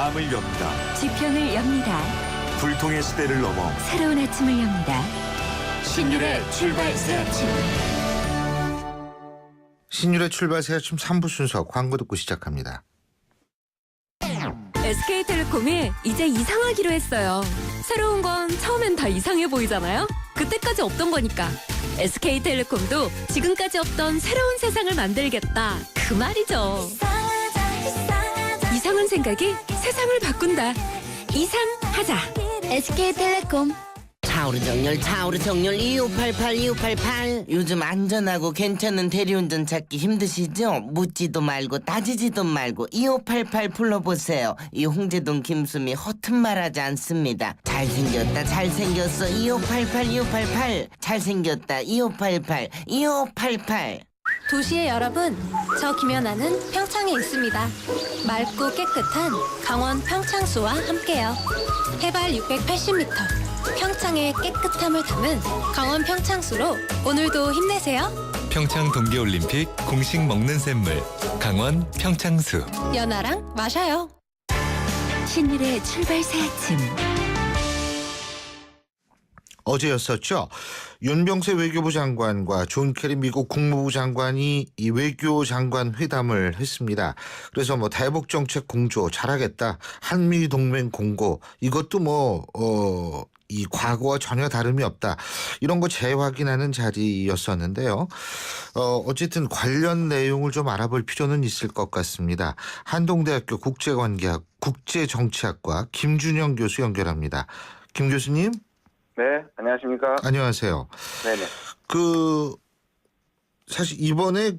마음을 엽니다. 지편을 엽니다. 불통의 시대를 넘어 새로운 아침을 엽니다. 신율의 출발 새 아침. 신율의 출발 새 아침 3부 순서 광고 듣고 시작합니다. SK텔레콤이 이제 이상하기로 했어요. 새로운 건 처음엔 다 이상해 보이잖아요. 그때까지 없던 거니까. SK텔레콤도 지금까지 없던 새로운 세상을 만들겠다. 그 말이죠. 이상한 생각이 세상을 바꾼다. 이상하자. SK텔레콤. 차오르 정렬 2588 요즘 안전하고 괜찮은 대리운전 찾기 힘드시죠? 묻지도 말고 따지지도 말고 2588 불러보세요. 이 홍제동 김수미 허튼 말하지 않습니다. 잘생겼다 잘생겼어 2588 잘생겼다 2588 도시의 여러분, 저 김연아는 평창에 있습니다. 맑고 깨끗한 강원 평창수와 함께요. 해발 680m, 평창의 깨끗함을 담은 강원 평창수로 오늘도 힘내세요. 평창 동계올림픽 공식 먹는 샘물 강원 평창수. 연아랑 마셔요. 신율의 출발 새 아침. 어제였었죠. 윤병세 외교부 장관과 존 케리 미국 국무부 장관이 이 외교 장관 회담을 했습니다. 그래서 뭐 대북 정책 공조 잘하겠다. 한미 동맹 공고 이것도 이 과거와 전혀 다름이 없다. 이런 거 재확인하는 자리였었는데요. 어쨌든 관련 내용을 좀 알아볼 필요는 있을 것 같습니다. 한동대학교 국제정치학과 김준영 교수 연결합니다. 김 교수님. 네, 안녕하십니까? 안녕하세요. 네네. 사실 이번에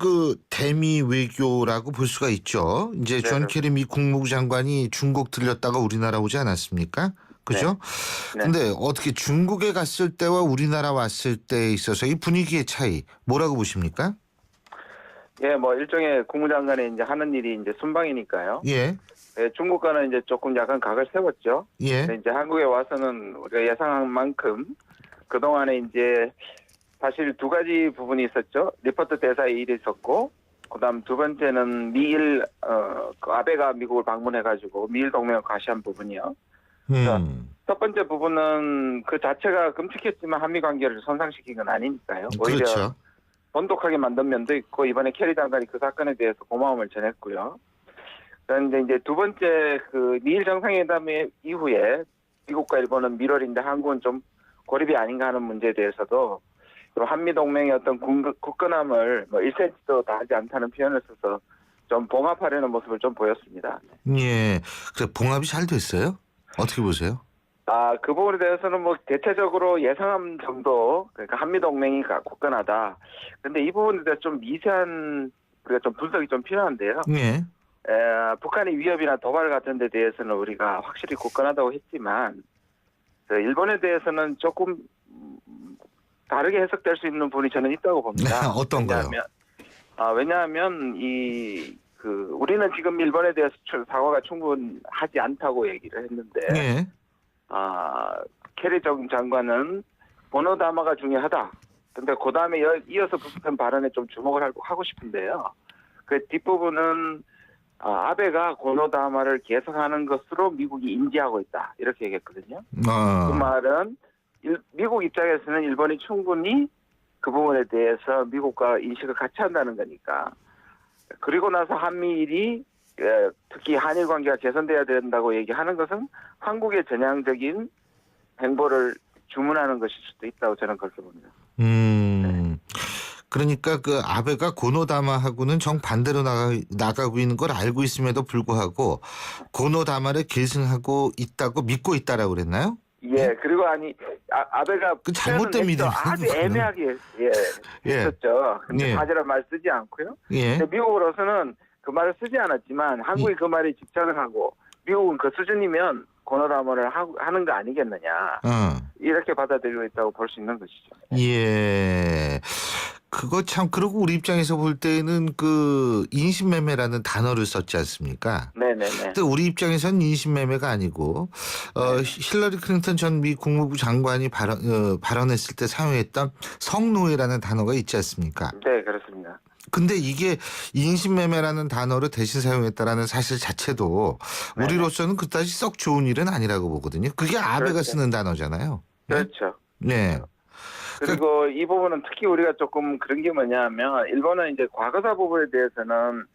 대미 외교라고 볼 수가 있죠. 이제 존 케리 미 국무부 장관이 중국 들렸다가 우리나라 오지 않았습니까? 그죠? 네. 근데 어떻게 중국에 갔을 때와 우리나라 왔을 때에 있어서 이 분위기의 차이 뭐라고 보십니까? 예, 뭐 일종의 국무장관이 이제 하는 일이 이제 순방이니까요. 예. 예, 중국과는 이제 조금 약간 각을 세웠죠. 예. 근데 이제 한국에 와서는 우리가 예상한 만큼 그 동안에 이제 사실 두 가지 부분이 있었죠. 리포트 대사의 일이 있었고, 그다음 두 번째는 미일 그 아베가 미국을 방문해가지고 미일 동맹을 과시한 부분이요. 첫 번째 부분은 그 자체가 끔찍했지만 한미 관계를 손상시킨 건 아니니까요. 오히려 그렇죠. 번독하게 만든 면도 있고 이번에 캐리 장관이 그 사건에 대해서 고마움을 전했고요. 그런데 이제 두 번째 그 미일 정상회담 이후에 미국과 일본은 밀월인데 한국은 좀 고립이 아닌가 하는 문제에 대해서도 또 한미 동맹의 어떤 굳건함을 1cm도 다하지 않다는 표현을 써서 좀 봉합하려는 모습을 좀 보였습니다. 예. 그래 봉합이 잘 됐어요? 어떻게 보세요? 그 부분에 대해서는 뭐 대체적으로 예상한 정도, 그러니까 한미 동맹이 굳건하다. 근데 이 부분에 대해서 좀 미세한 우리가 좀 분석이 좀 필요한데요. 예. 북한의 위협이나 도발 같은 데 대해서는 우리가 확실히 굳건하다고 했지만 일본에 대해서는 조금 다르게 해석될 수 있는 부분이 저는 있다고 봅니다. 어떤 거요? 왜냐하면 우리는 지금 일본에 대해서 사과가 충분하지 않다고 얘기를 했는데 예. 캐리 장관은 고노다마가 중요하다. 근데 그 다음에 이어서 붙은 발언에 좀 주목을 하고 싶은데요. 그 뒷부분은 아베가 고노다마를 개성하는 것으로 미국이 인지하고 있다. 이렇게 얘기했거든요. 그 말은 미국 입장에서는 일본이 충분히 그 부분에 대해서 미국과 인식을 같이 한다는 거니까. 그리고 나서 한미일이 특히 한일 관계가 개선돼야 된다고 얘기하는 것은 한국의 전향적인 행보를 주문하는 것일 수도 있다고 저는 그렇게 봅니다. 그러니까 그 아베가 고노다마하고는 정반대로 나가고 있는 걸 알고 있음에도 불구하고 고노다마를 계승하고 있다고 믿고 있다라고 그랬나요? 예, 그리고 아베가 그 잘못된 믿음 아주 애매하게 했었죠. 근데 사실은 말 쓰지 않고요. 예. 근데 미국으로서는 그 말을 쓰지 않았지만 한국이 그 말에 집착을 하고 미국은 그 수준이면 고노다마를 하는 거 아니겠느냐. 이렇게 받아들이고 있다고 볼 수 있는 것이죠. 예. 그거 참 그리고 우리 입장에서 볼 때는 그 인신매매라는 단어를 썼지 않습니까? 네네네. 근데 우리 입장에서는 인신매매가 아니고 힐러리 클린턴 전 미 국무부 장관이 발언했을 때 사용했던 성노예라는 단어가 있지 않습니까? 네, 그렇습니다. 근데 이게 인신매매라는 단어를 대신 사용했다라는 사실 자체도 네네. 우리로서는 그다지 썩 좋은 일은 아니라고 보거든요. 그게 아베가 그렇죠. 쓰는 단어잖아요. 네? 그렇죠. 네. 그리고 이 부분은 특히 우리가 조금 그런 게 뭐냐면 일본은 이제 과거사 부분에 대해서는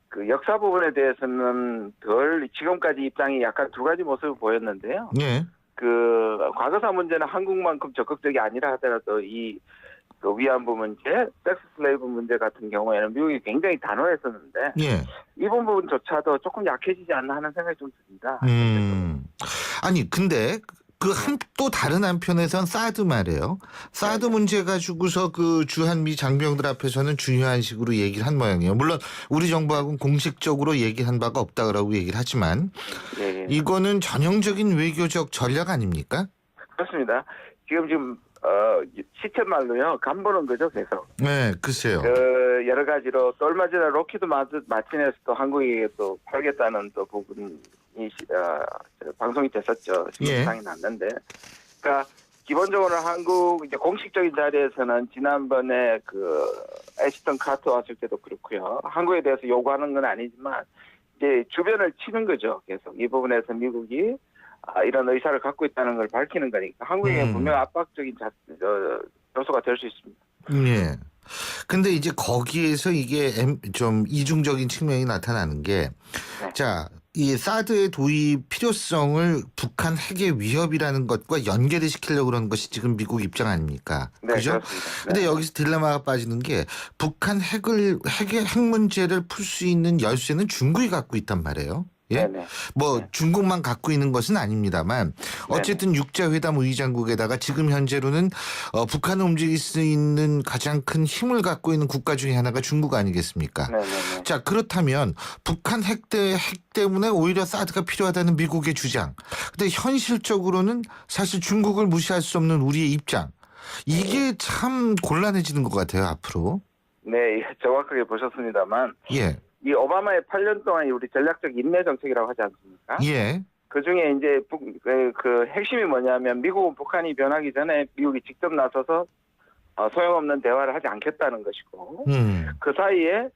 그 역사 부분에 대해서는 덜 지금까지 입장이 약간 두 가지 모습을 보였는데요. 예. 그 과거사 문제는 한국만큼 적극적이 아니라 하더라도 그 위안부 문제, 섹스 슬레이브 문제 같은 경우에는 미국이 굉장히 단호했었는데 예. 이번 부분조차도 조금 약해지지 않나 하는 생각이 좀 듭니다. 아니 근데 그 또 다른 한편에선 사드 말이에요. 사드 문제 가지고서 그 주한미 장병들 앞에서는 중요한 식으로 얘기를 한 모양이에요. 물론 우리 정부하고는 공식적으로 얘기한 바가 없다라고 얘기를 하지만 예. 이거는 전형적인 외교적 전략 아닙니까? 그렇습니다. 지금 시쳇말로요. 간보는 거죠, 계속. 네, 글쎄요. 그 여러 가지로 또 얼마 전에 로키드 마틴에서도 한국에게 또 팔겠다는 또 부분이 방송이 됐었죠. 신문상이 났는데, 그러니까 기본적으로 한국 이제 공식적인 자리에서는 지난번에 그 애시턴 카터 왔을 때도 그렇고요. 한국에 대해서 요구하는 건 아니지만 이제 주변을 치는 거죠. 계속 이 부분에서 미국이 이런 의사를 갖고 있다는 걸 밝히는 거니까 한국에게 분명 압박적인 요소가 될 수 있습니다. 예. 근데 이제 거기에서 이게 좀 이중적인 측면이 나타나는 게, 네. 자, 이 사드의 도입 필요성을 북한 핵의 위협이라는 것과 연계를 시키려고 그러는 것이 지금 미국 입장 아닙니까? 네, 그죠? 그렇습니다. 네. 근데 여기서 딜레마가 빠지는 게 북한 핵 문제를 풀 수 있는 열쇠는 중국이 갖고 있단 말이에요. 예? 네네. 뭐 네. 중국만 갖고 있는 것은 아닙니다만 어쨌든 육자회담 의장국에다가 지금 현재로는 북한을 움직일 수 있는 가장 큰 힘을 갖고 있는 국가 중에 하나가 중국 아니겠습니까? 네네네. 자, 그렇다면 북한 핵 때문에 오히려 사드가 필요하다는 미국의 주장. 근데 현실적으로는 사실 중국을 무시할 수 없는 우리의 입장. 이게 참 곤란해지는 것 같아요, 앞으로. 네, 정확하게 보셨습니다만 예. 이 오바마의 8년 동안 우리 전략적 인내 정책이라고 하지 않습니까? 예. 그 중에 이제 그 핵심이 뭐냐면 미국은 북한이 변하기 전에 미국이 직접 나서서 소용없는 대화를 하지 않겠다는 것이고 그 사이에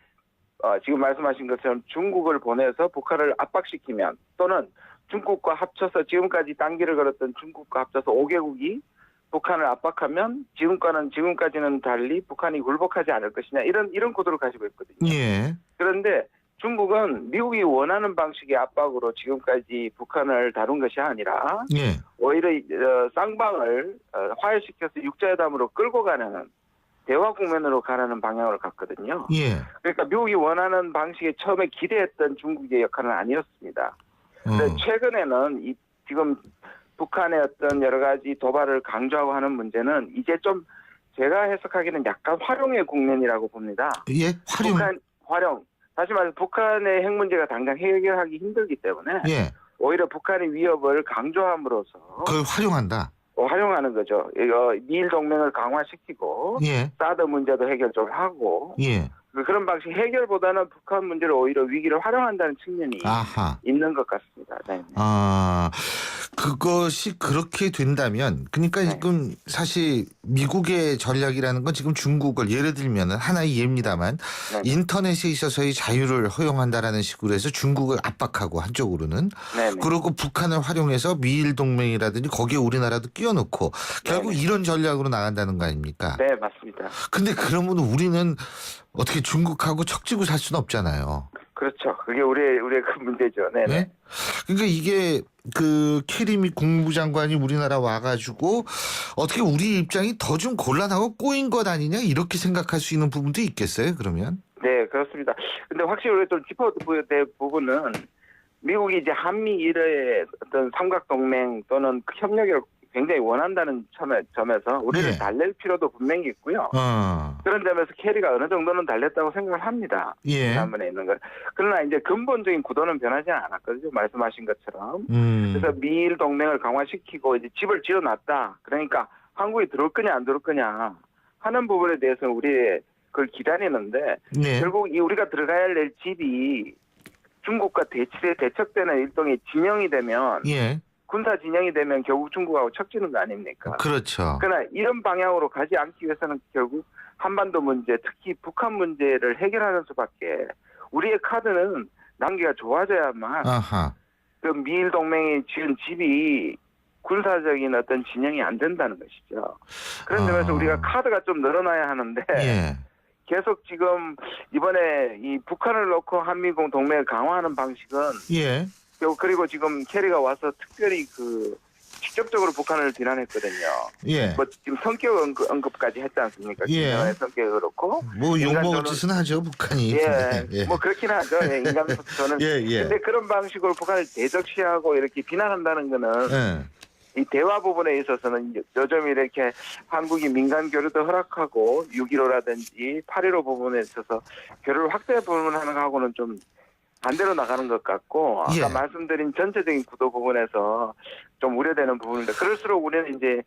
지금 말씀하신 것처럼 중국을 보내서 북한을 압박시키면 또는 중국과 합쳐서 지금까지 단기를 걸었던 중국과 합쳐서 5개국이 북한을 압박하면 지금까지는 달리 북한이 굴복하지 않을 것이냐 이런 구도를 가지고 있거든요. 예. 그런데 중국은 미국이 원하는 방식의 압박으로 지금까지 북한을 다룬 것이 아니라 예. 오히려 쌍방을 화해시켜서 육자회담으로 끌고 가는 대화 국면으로 가라는 방향으로 갔거든요. 예. 그러니까 미국이 원하는 방식에 처음에 기대했던 중국의 역할은 아니었습니다. 그런데 최근에는 지금 북한의 어떤 여러 가지 도발을 강조하고 하는 문제는 이제 좀 제가 해석하기는 약간 활용의 국면이라고 봅니다. 예. 활용. 다시 말해서 북한의 핵 문제가 당장 해결하기 힘들기 때문에 예. 오히려 북한의 위협을 강조함으로써 그걸 활용한다. 활용하는 거죠. 이거 미일 동맹을 강화시키고 예. 사드 문제도 해결 좀 하고 예. 그런 방식 해결보다는 북한 문제를 오히려 위기를 활용한다는 측면이 아하. 있는 것 같습니다. 네. 그것이 그렇게 된다면, 그러니까 네. 지금 사실 미국의 전략이라는 건 지금 중국을 예를 들면 하나의 예입니다만 네. 인터넷에 있어서의 자유를 허용한다라는 식으로 해서 중국을 압박하고 한쪽으로는 네. 그리고 북한을 활용해서 미일 동맹이라든지 거기에 우리나라도 끼워놓고 결국 네네. 이런 전략으로 나간다는 거 아닙니까? 네, 맞습니다. 근데 그러면 우리는 어떻게 중국하고 척지고 살 수는 없잖아요. 그렇죠. 그게 우리의 큰 문제죠. 네. 네? 그러니까 이게 그 캐리 미 국무부 장관이 우리나라 와가지고 어떻게 우리 입장이 더 좀 곤란하고 꼬인 것 아니냐 이렇게 생각할 수 있는 부분도 있겠어요. 그러면? 네, 그렇습니다. 근데 확실히 우리가 좀 짚어야 될 부분은 미국이 이제 한미 일의 어떤 삼각동맹 또는 그 협력을 굉장히 원한다는 점에서 우리를 예. 달랠 필요도 분명히 있고요. 그런 점에서 캐리가 어느 정도는 달렸다고 생각을 합니다. 예. 지난번에 있는 걸. 그러나 이제 근본적인 구도는 변하지 않았거든요. 말씀하신 것처럼. 그래서 미일 동맹을 강화시키고 이제 집을 지어놨다. 그러니까 한국이 들어올 거냐 안 들어올 거냐 하는 부분에 대해서는 우리 그걸 기다리는데 네. 결국 우리가 들어가야 할 집이 중국과 대척되는 일종의 진영이 되면 예. 군사 진영이 되면 결국 중국하고 척지는 거 아닙니까? 그렇죠. 그러나 이런 방향으로 가지 않기 위해서는 결국 한반도 문제, 특히 북한 문제를 해결하는 수밖에 우리의 카드는 단계가 좋아져야만 아하. 그 미일 동맹이 지은 집이 군사적인 어떤 진영이 안 된다는 것이죠. 그런 점에서 우리가 카드가 좀 늘어나야 하는데 예. 계속 지금 이번에 이 북한을 놓고 한미공 동맹을 강화하는 방식은 예. 그리고 지금 캐리가 와서 특별히 그 직접적으로 북한을 비난했거든요. 예. 뭐 지금 성격 언급까지 했지 않습니까? 예. 김정은의 성격이 그렇고. 뭐 욕먹을 인간적으로- 짓은 하죠 북한이. 예. 뭐 그렇긴 하죠. 예, 인간적으로 저는. 예, 예. 근데 그런 방식으로 북한을 대적시하고 이렇게 비난한다는 거는 예. 이 대화 부분에 있어서는 요즘 이렇게 한국이 민간 교류도 허락하고 6.15라든지 8.15 부분에 있어서 교류를 확대 부분하는 거하고는 좀 반대로 나가는 것 같고 아까 예. 말씀드린 전체적인 구도 부분에서 좀 우려되는 부분인데 그럴수록 우리는 이제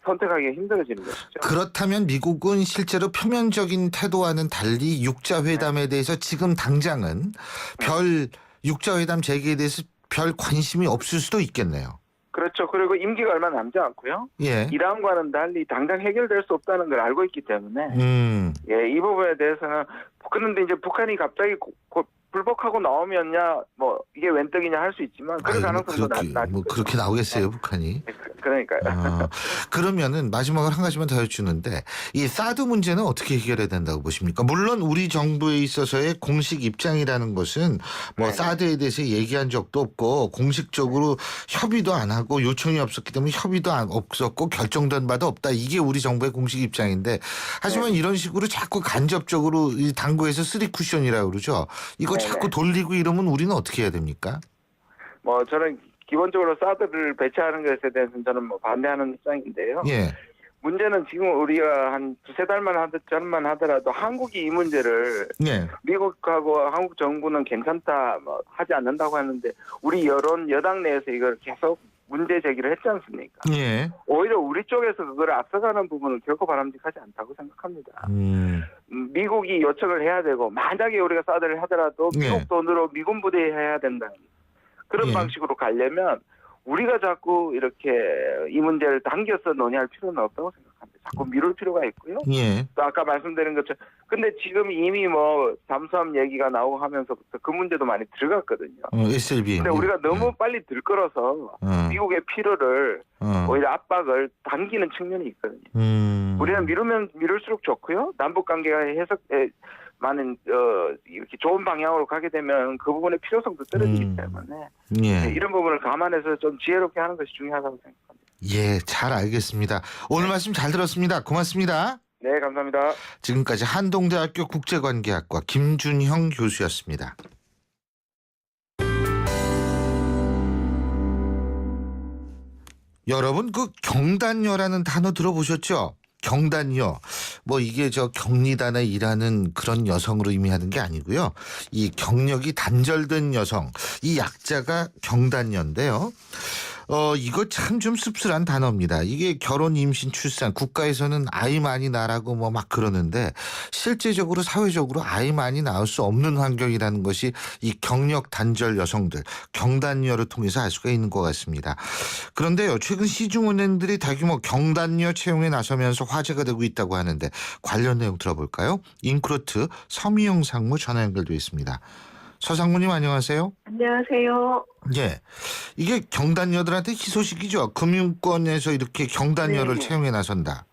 선택하기 힘들어지는 것이죠. 그렇다면 미국은 실제로 표면적인 태도와는 달리 육자회담에 대해서 지금 당장은 별 육자회담 재개에 대해서 별 관심이 없을 수도 있겠네요. 그렇죠. 그리고 임기가 얼마 남지 않고요. 예. 이란과는 달리 당장 해결될 수 없다는 걸 알고 있기 때문에 예, 이 부분에 대해서는 그런데 이제 북한이 갑자기 불복하고 나오면야 뭐 이게 웬 떡이냐 할 수 있지만 그럴 아유, 가능성도 그렇게, 낮죠. 뭐 그렇게 나오겠어요 북한이. 그러니까요. 그러면은 마지막으로 한 가지만 더 여쭈는데 이 사드 문제는 어떻게 해결해야 된다고 보십니까? 물론 우리 정부에 있어서의 공식 입장이라는 것은 뭐 네. 사드에 대해서 얘기한 적도 없고 공식적으로 협의도 안 하고 요청이 없었기 때문에 협의도 없었고 결정된 바도 없다. 이게 우리 정부의 공식 입장인데 하지만 이런 식으로 자꾸 간접적으로 이 당구에서 쓰리 쿠션이라고 그러죠. 이거 네네. 자꾸 돌리고 이러면 우리는 어떻게 해야 됩니까? 뭐 저는 기본적으로 사드를 배치하는 것에 대해서는 저는 뭐 반대하는 입장인데요. 예. 문제는 지금 우리가 한 두세 달만 전만 하더라도 한국이 이 문제를 예. 미국하고 한국 정부는 괜찮다 뭐 하지 않는다고 하는데 우리 여당 내에서 이걸 계속 문제 제기를 했지 않습니까? 예. 오히려 우리 쪽에서 그걸 앞서가는 부분은 결코 바람직하지 않다고 생각합니다. 미국이 요청을 해야 되고 만약에 우리가 사드를 하더라도 예. 미국 돈으로 미군 부대에 해야 된다는 그런 예. 방식으로 가려면 우리가 자꾸 이렇게 이 문제를 당겨서 논의할 필요는 없다고 생각합니다. 자꾸 미룰 필요가 있고요. 예. 또 아까 말씀드린 것처럼 근데 지금 이미 뭐 잠수함 얘기가 나오고 하면서부터 그 문제도 많이 들어갔거든요. SLB. 근데 우리가 너무 빨리 들끓어서 미국의 필요를 오히려 압박을 당기는 측면이 있거든요. 우리는 미루면 미룰수록 좋고요. 남북 관계가 해석에 많은 이렇게 좋은 방향으로 가게 되면 그 부분의 필요성도 떨어지기 때문에 예. 이런 부분을 감안해서 좀 지혜롭게 하는 것이 중요하다고 생각합니다. 예, 잘 알겠습니다. 오늘 말씀 잘 들었습니다. 고맙습니다. 네, 감사합니다. 지금까지 한동대학교 국제관계학과 김준형 교수였습니다. 여러분 그 경단녀라는 단어 들어보셨죠? 경단녀. 뭐 이게 저 격리단에 일하는 그런 여성으로 의미하는 게 아니고요. 이 경력이 단절된 여성, 이 약자가 경단녀인데요. 이거 참 좀 씁쓸한 단어입니다. 이게 결혼, 임신, 출산, 국가에서는 아이 많이 낳으라고 뭐 막 그러는데 실제적으로 사회적으로 아이 많이 낳을 수 없는 환경이라는 것이 이 경력 단절 여성들, 경단녀를 통해서 알 수가 있는 것 같습니다. 그런데요, 최근 시중은행들이 대규모 경단녀 채용에 나서면서 화제가 되고 있다고 하는데 관련 내용 들어볼까요? 인크루트 서미영 상무 전화 연결돼 있습니다. 서 상무님 안녕하세요. 안녕하세요. 예, 이게 경단녀들한테 희소식이죠. 금융권에서 이렇게 경단녀를 네. 채용해 나선다.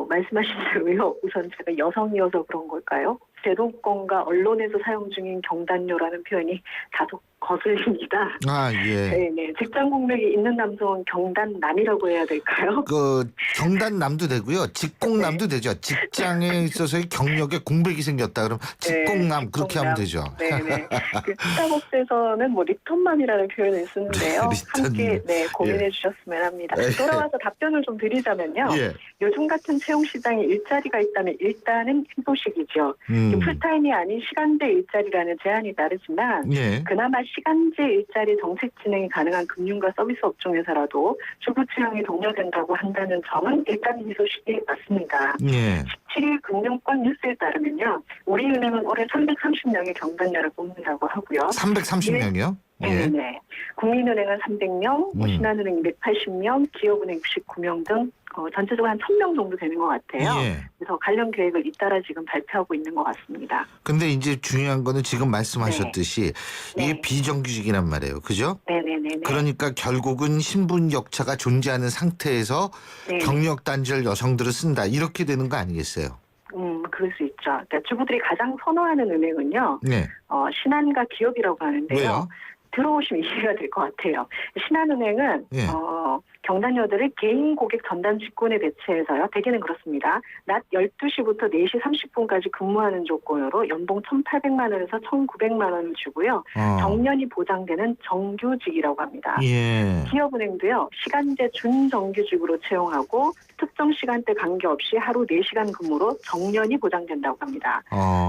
말씀하신 대로요. 우선 제가 여성이어서 그런 걸까요? 제도권과 언론에서 사용 중인 경단녀라는 표현이 다소 거슬립니다. 아, 예. 네네. 직장 공백이 있는 남성은 경단남이라고 해야 될까요? 그 경단남도 되고요. 직공남도 되죠. 직장에 있어서의 경력에 공백이 생겼다 그러면 직공남 그렇게 하면 되죠. 네네. 그 스타벅스에서는 뭐 리턴맘이라는 표현을 쓰는데요. 리턴. 함께 고민해 예. 주셨으면 합니다. 예. 돌아와서 답변을 좀 드리자면요. 예. 요즘 같은 채용 시장에 일자리가 있다면 일단은 희소식이죠. 풀타임이 아닌 시간제 일자리라는 제한이 따르지만 예. 그나마 시간제 일자리 정책 진행이 가능한 금융과 서비스 업종에서라도 주부 채용이 독려된다고 한다는 점은 일단 희소식이 맞습니다. 예. 17일 금융권 뉴스에 따르면요. 우리은행은 올해 330명의 경단녀를 뽑는다고 하고요. 330명이요? 예. 네. 국민은행은 300명, 뭐 음. 신한은행 280명, 기업은행 69명 등 전체적으로 한 1000명 정도 되는 것 같아요. 예. 그래서 관련 계획을 잇따라 지금 발표하고 있는 것 같습니다. 근데 이제 중요한 거는 지금 말씀하셨듯이 네. 이게 비정규직이란 말이에요. 그죠? 네네네. 그러니까 결국은 신분 격차가 존재하는 상태에서 네. 경력 단절 여성들을 쓴다. 이렇게 되는 거 아니겠어요? 그럴 수 있죠. 그러니까 주부들이 가장 선호하는 은행은요, 네. 신한과 기업이라고 하는데요. 왜요? 들어오시면 이해가 될 것 같아요. 신한은행은 예. 경단녀들을 개인 고객 전담 직군에 배치해서요. 대개는 그렇습니다. 낮 12시부터 4시 30분까지 근무하는 조건으로 연봉 1,800만 원에서 1,900만 원을 주고요. 정년이 보장되는 정규직이라고 합니다. 예. 기업은행도요. 시간제 준정규직으로 채용하고 특정 시간대 관계없이 하루 4시간 근무로 정년이 보장된다고 합니다.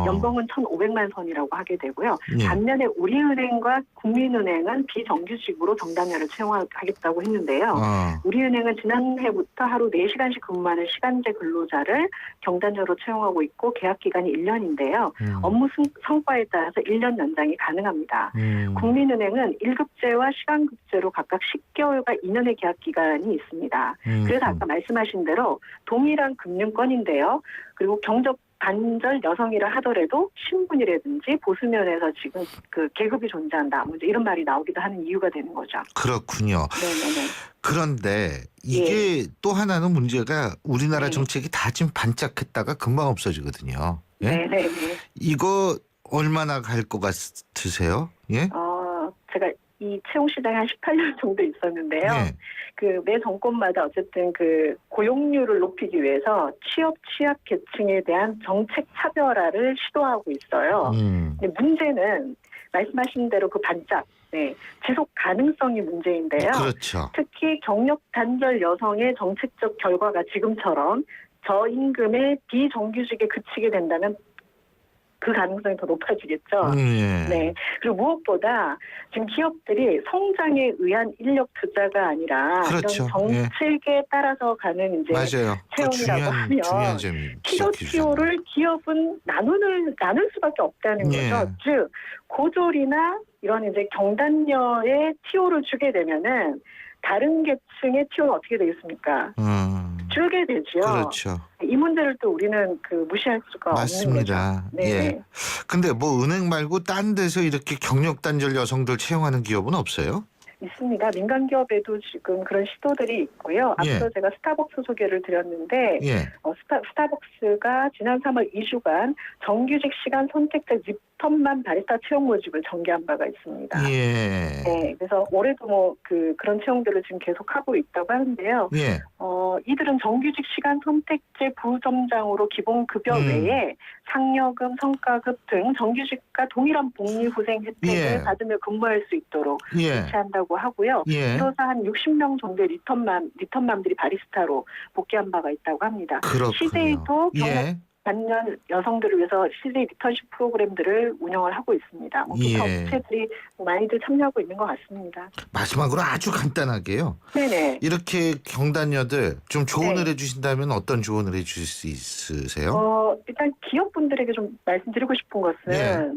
연봉은 1,500만 선이라고 하게 되고요. 예. 반면에 우리은행과 국민은행은 비정규직으로 경단녀를 채용하겠다고 했는데요. 우리은행은 지난해부터 하루 4시간씩 근무하는 시간제 근로자를 경단녀로 채용하고 있고 계약 기간이 1년인데요. 업무 성과에 따라서 1년 연장이 가능합니다. 국민은행은 1급제와 시간급제로 각각 10개월과 2년의 계약 기간이 있습니다. 그래서 아까 말씀하신 대로 동일한 금융권인데요. 그리고 경적 단절 여성이라 하더라도 신분이라든지 보수면에서 지금 그 계급이 존재한다. 뭐 이제 이런 말이 나오기도 하는 이유가 되는 거죠. 그렇군요. 네네네. 그런데 이게 또 하나는 문제가 우리나라 네. 정책이 다 지금 반짝했다가 금방 없어지거든요. 예? 네네네. 이거 얼마나 갈 것 같으세요? 예? 제가 이 채용 시장에 한 18년 정도 있었는데요. 네. 그 매 정권마다 어쨌든 그 고용률을 높이기 위해서 취약 계층에 대한 정책 차별화를 시도하고 있어요. 근데 문제는 말씀하신 대로 그 반짝, 지속 가능성이 문제인데요. 그렇죠. 특히 경력 단절 여성의 정책적 결과가 지금처럼 저임금의 비정규직에 그치게 된다면 그 가능성이 더 높아지겠죠. 예. 네. 그리고 무엇보다 지금 기업들이 성장에 의한 인력 투자가 아니라 그렇죠. 이런 정책에 따라서 가는 이제 맞아요. 그 채용이라고 하면 중요한 점이 PO를 기업은 나눌 수밖에 없다는 예. 거죠. 즉 고졸이나 이런 이제 경단녀의 TO를 주게 되면은 다른 계층의 TO는 어떻게 되겠습니까? 줄게 되죠. 그렇죠. 이 문제를 또 우리는 무시할 수가 없는 맞습니다. 거죠. 네. 예. 근데 뭐 은행 말고 딴 데서 이렇게 경력 단절 여성들 채용하는 기업은 없어요? 있습니다. 민간 기업에도 지금 그런 시도들이 있고요. 앞서 예. 제가 스타벅스 소개를 드렸는데 예. 스타벅스가 지난 3월 2주간 정규직 시간 선택자 리턴만 바리스타 채용 모집을 전개한 바가 있습니다. 예. 네, 그래서 올해도 그런 채용들을 지금 계속하고 있다고 하는데요. 예. 이들은 정규직 시간 선택제 부점장으로 기본 급여 외에 상여금, 성과급 등 정규직과 동일한 복리후생 혜택을 예. 받으며 근무할 수 있도록 예. 배치한다고 하고요. 예. 이로써 한 60명 정도의 리턴맘들이 바리스타로 복귀한 바가 있다고 합니다. 그렇군요. 시제이도 경력 예. 단년 여성들을 위해서 시제이 리턴십 프로그램들을 운영을 하고 있습니다. 기타 예. 업체들이 많이들 참여하고 있는 것 같습니다. 마지막으로 아주 간단하게요. 네네. 이렇게 경단녀들 좀 조언을 네. 해주신다면 어떤 조언을 해주실 수 있으세요? 일단 기업분들에게 좀 말씀드리고 싶은 것은 예.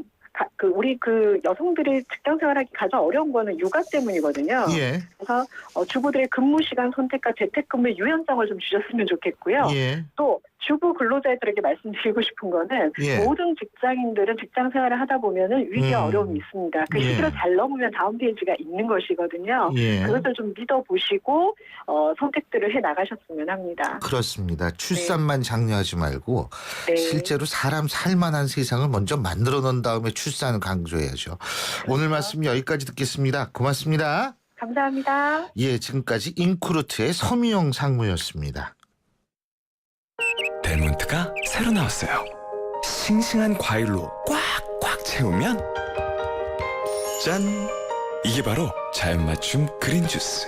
우리 여성들이 직장 생활하기 가장 어려운 거는 육아 때문이거든요. 예. 그래서 주부들의 근무 시간 선택과 재택근무의 유연성을 좀 주셨으면 좋겠고요. 예. 또 주부 근로자들에게 말씀드리고 싶은 거는 예. 모든 직장인들은 직장 생활을 하다 보면은 위기와 어려움이 있습니다. 그 예. 시기를 잘 넘으면 다음 페이지가 있는 것이거든요. 예. 그것을 좀 믿어보시고 선택들을 해 나가셨으면 합니다. 그렇습니다. 출산만 장려하지 말고 네. 실제로 사람 살만한 세상을 먼저 만들어 놓은 다음에 출산을 강조해야죠. 오늘 말씀 여기까지 듣겠습니다. 고맙습니다. 감사합니다. 예, 지금까지 인크루트의 서미영 상무였습니다. 델몬트가 새로 나왔어요. 싱싱한 과일로 꽉꽉 채우면 짠! 이게 바로 자연 맞춤 그린 주스.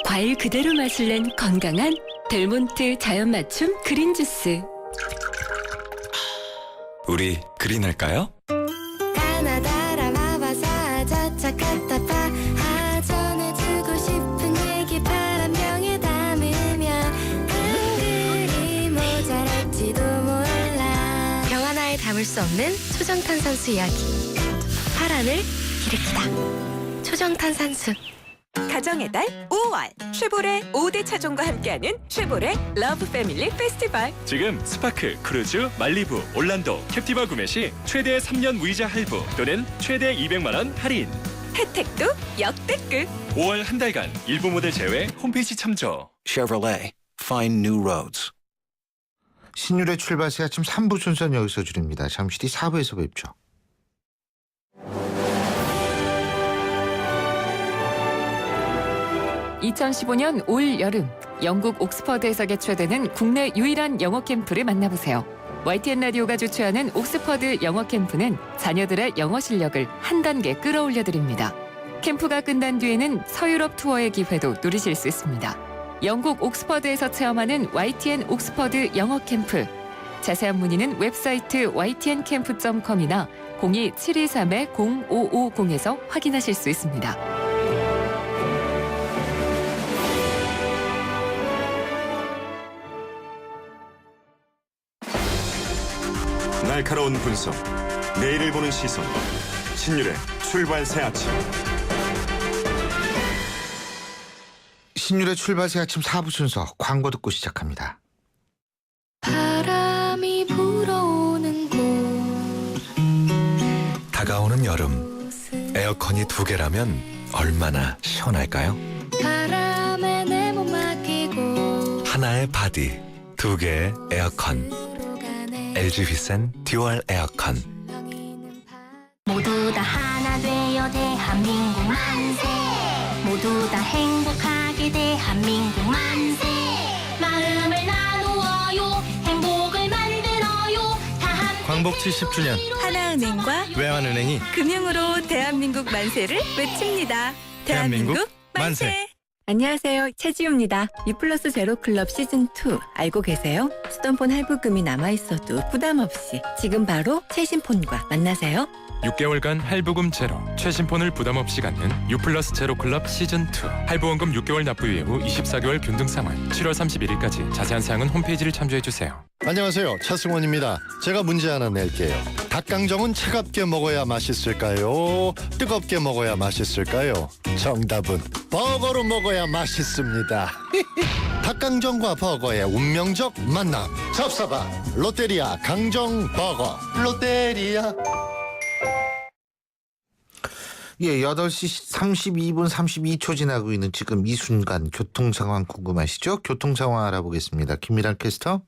과일 그대로 맛을 낸 건강한 델몬트 자연 맞춤 그린 주스. 우리 그린할까요? 가나다라 마바사 자차카타파 전해주고 싶은 얘기 바람병에 담으면 한글이 모자랄지도 몰라. 병 하나에 담을 수 없는 초정탄산수 이야기. 파란을 일으키다. 초정탄산수. 가정의 달 5월 쉐보레 5대 차종과 함께하는 쉐보레 러브 패밀리 페스티벌. 지금 스파크, 크루즈, 말리부, 올란도, 캡티바 구매 시 최대 3년 무이자 할부 또는 최대 200만 원 할인. 혜택도 역대급. 5월 한 달간 일부 모델 제외 홈페이지 참조. Chevrolet. Find new roads. 신율의 출발새 아침 3부 순서는 여기서 줄입니다. 잠시 뒤 4부에서 뵙죠. (2015년) 올 여름 영국 옥스퍼드에서 개최되는 국내 유일한 영어 캠프를 만나보세요. YTN 라디오가 주최하는 옥스퍼드 영어 캠프는 자녀들의 영어 실력을 한 단계 끌어올려 드립니다. 캠프가 끝난 뒤에는 서유럽 투어의 기회도 누리실 수 있습니다. 영국 옥스퍼드에서 체험하는 YTN 옥스퍼드 영어 캠프. 자세한 문의는 웹사이트 ytncamp.com이나 02-723-0550에서 확인하실 수 있습니다. 날카로운 분석, 내일을 보는 시선, 신율의 출발새 아침. 신율의 출발새 아침 4부 순서 광고 듣고 시작합니다. 바람이 불어오는 곳. 다가오는 여름 에어컨이 2개라면 얼마나 시원할까요? 바람에 내 몸 맡기고 하나의 바디, 2개의 에어컨. LG 휘센 듀얼 에어컨. 모두 다 하나 되어 대한민국 만세. 모두 다 행복하게 대한민국 만세. 마음을 나누어요. 행복을 만들어요. 광복 70주년 하나은행과 외환은행이 금융으로 대한민국 만세를 외칩니다. 대한민국 만세. 안녕하세요. 최지우입니다. 유플러스 제로클럽 시즌2 알고 계세요? 스톤폰 할부금이 남아있어도 부담 없이 지금 바로 최신폰과 만나세요. 6개월간 할부금 제로, 최신폰을 부담 없이 갖는 유플러스 제로클럽 시즌2. 할부원금 6개월 납부 이후 24개월 균등 상환. 7월 31일까지 자세한 사항은 홈페이지를 참조해주세요. 안녕하세요. 차승원입니다. 제가 문제 하나 낼게요. 닭강정은 차갑게 먹어야 맛있을까요? 뜨겁게 먹어야 맛있을까요? 정답은 버거로 먹어야 맛있습니다. 닭강정과 버거의 운명적 만남. 접사바 롯데리아 강정 버거. 롯데리아. 예, 8시 32분 32초 지나고 있는 지금 이 순간 교통 상황 궁금하시죠? 교통 상황 알아보겠습니다. 김미란 캐스터.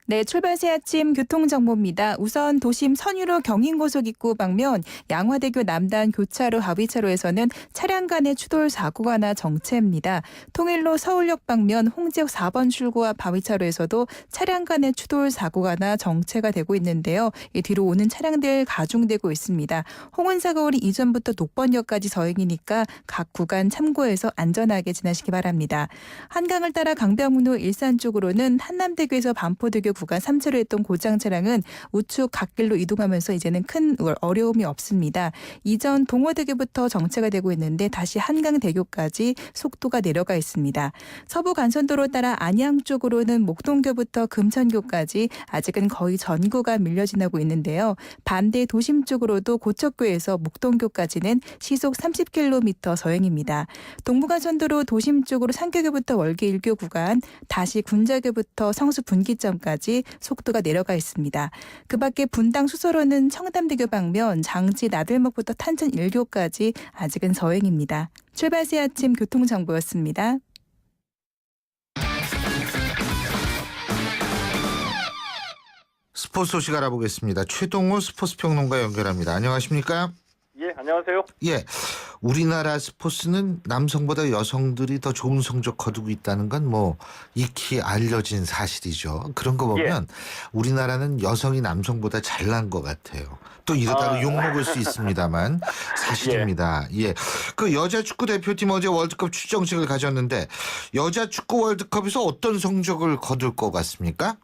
네, 출발새 아침 교통정보입니다. 우선 도심 선유로 경인고속 입구 방면 양화대교 남단 교차로 하위차로에서는 차량 간의 추돌 사고가 나 정체입니다. 통일로 서울역 방면 홍지역 4번 출구 앞 하위차로에서도 차량 간의 추돌 사고가 나 정체가 되고 있는데요. 이 뒤로 오는 차량들 가중되고 있습니다. 홍은사거리 이전부터 녹번역까지 서행이니까 각 구간 참고해서 안전하게 지나시기 바랍니다. 한강을 따라 강변북로 일산 쪽으로는 한남대교에서 반포대교 구간 3차로에 있던 고장 차량은 우측 갓길로 이동하면서 이제는 큰 어려움이 없습니다. 이전 동호대교부터 정체가 되고 있는데 다시 한강대교까지 속도가 내려가 있습니다. 서부 간선도로 따라 안양 쪽으로는 목동교부터 금천교까지 아직은 거의 전 구간 밀려 지나고 있는데요. 반대 도심 쪽으로도 고척교에서 목동교까지는 시속 30km 서행입니다. 동부간선도로 도심 쪽으로 상계교부터 월계 1교 구간, 다시 군자교부터 성수 분기점까지 속도가 내려가 있습니다. 그 밖에 분당 수서로는 청담대교 방면 장지 나들목부터 탄천 1교까지 아직은 서행입니다. 출발새 아침 교통정보였습니다. 스포츠 소식 알아보겠습니다. 최동호 스포츠평론가 연결합니다. 안녕하십니까? 예, 안녕하세요. 예, 우리나라 스포츠는 남성보다 여성들이 더 좋은 성적 거두고 있다는 건 뭐 익히 알려진 사실이죠. 그런 거 보면 우리나라는 여성이 남성보다 잘난 것 같아요. 또 이러다가 욕먹을 수 있습니다만 사실입니다. 예, 그 여자 축구 대표팀 어제 월드컵 출정식을 가졌는데 여자 축구 월드컵에서 어떤 성적을 거둘 것 같습니까?